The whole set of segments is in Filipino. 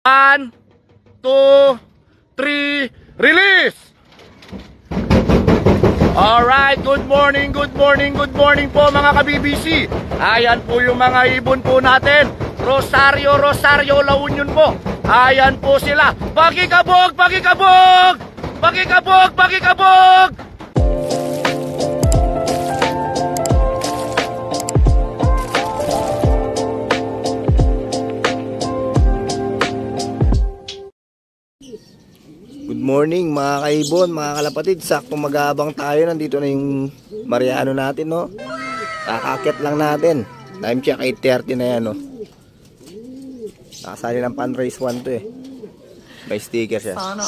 1, 2, 3, release! Alright, good morning po mga ka-BBC. Ayan po yung mga ibon po natin. Rosario, La Union po. Ayan po sila. Pakikabog! Good morning mga kaibon, mga kalapatid. Sakto mag-aabang tayo. Nandito na yung Mariano natin, no? Kakakit lang natin. Time check 8:30 na yan, no? Nakasali ng Fundraise 1 to eh. May sticker siya. Sana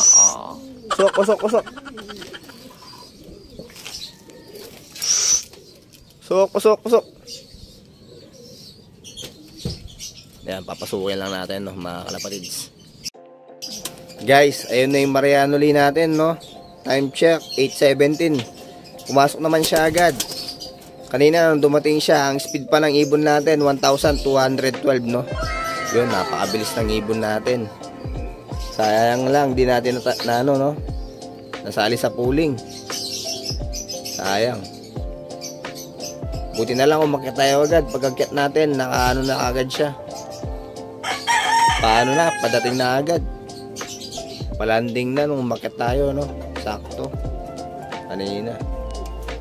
Kusok. Kusok. Yan, papasukin lang natin, no, mga kalapatids. Guys, ayun na yung Mariano Lee natin, no? Time check 8:17. Pumasok naman siya agad. Kanina nung dumating siya, ang speed pa ng ibon natin 1,212, no? Yun, napakabilis ng ibon natin. Sayang lang, di natin no? Nasali sa pooling. Sayang. Buti na lang umakyat tayo agad. Pagkakyat natin, nakaano na agad siya. Paano na? Padating na agad. Palanding na nung umakyat tayo, no? Sakto. Kanina.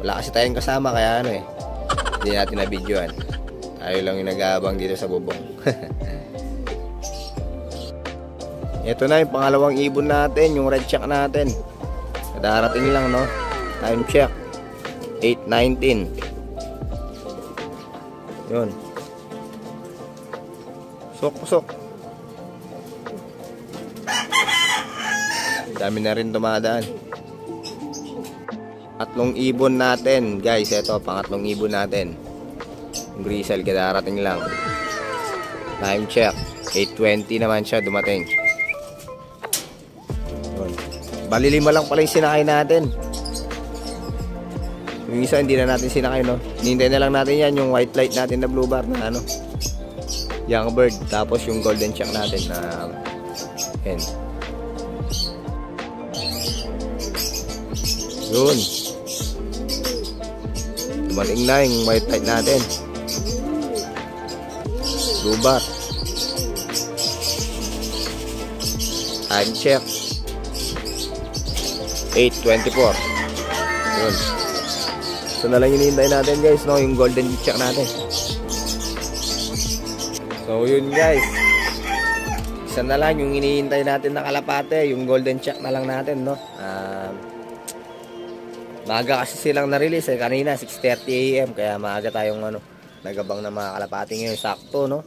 Wala kasi tayong kasama, kaya ano eh. Hindi natin na-videoan. Tayo lang yung nag-aabang dito sa bubong. Ito na yung pangalawang ibon natin, yung red check natin. Darating lang, no? Time check 8:19. Yun. Kusok. Dami na rin dumadaan. Tatlong ibon natin, guys. Ito, pangatlong ibon natin. Yung grizzle, kadarating lang. Time check 8:20 naman siya dumating. Bali 5 lang pala yung sinakay natin. Yung isa hindi na natin sinakay, no? Hinintay na lang natin yan, yung white light natin na blue bar na ano, young bird. Tapos yung golden check natin na hen. Yun. Dumating na yung white light natin. Blue bar. Time check 8:24. Yun. So na lang hinihintay natin, guys, no? Yung golden check natin. So yun, guys. Isa na lang yung hinihintay natin na kalapate. Yung golden check na lang natin, no? Maaga kasi silang na-release eh. Kanina 6:30 AM. Kaya maaga tayong nagabang na mga kalapati ngayon. Sakto, no?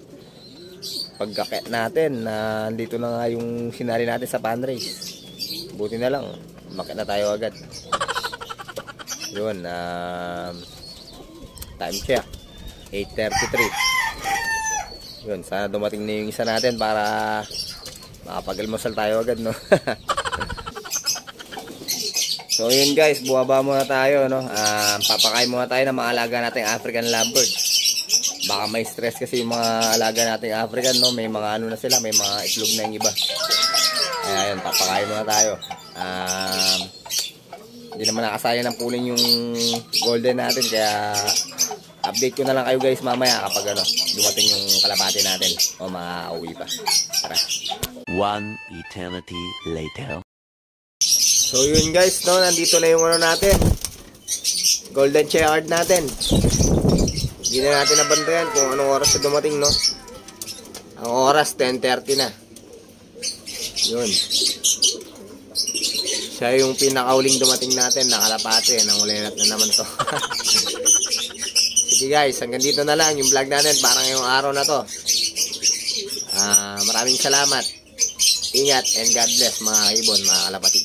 Pagkakit natin, andito na nga yung sinari natin sa fundraise. Buti na lang, makit na tayo agad. Yun, time check 8:33. Yun, sana dumating na yung isa natin para makapag-almusal tayo agad, no? So yun, guys, buwaba muna tayo, no? Papakain muna tayo ng mga alaga nating African lovebird. Baka may stress kasi yung mga alaga nating African, no? May mga ano na sila, may mga itlog na yung iba. Kaya yun, papakain muna tayo. Hindi naman nakasaya ng pooling yung golden natin, kaya update ko na lang kayo, guys, mamaya kapag dumating yung kalapati natin o makauwi pa. Tara. One eternity later. So yun, guys, no, nandito na yung natin, golden checkered natin. Hindi na natin nabantayan kung anong oras na dumating, no? Ang oras 10:30 na. Yun. Siya yung pinakauling dumating natin na kalapate. Nangulilat na naman to. Sige, guys, hanggang dito na lang yung vlog natin para ngayong araw na to. Maraming salamat. Ingat and God bless mga ibon, mga kalapatid.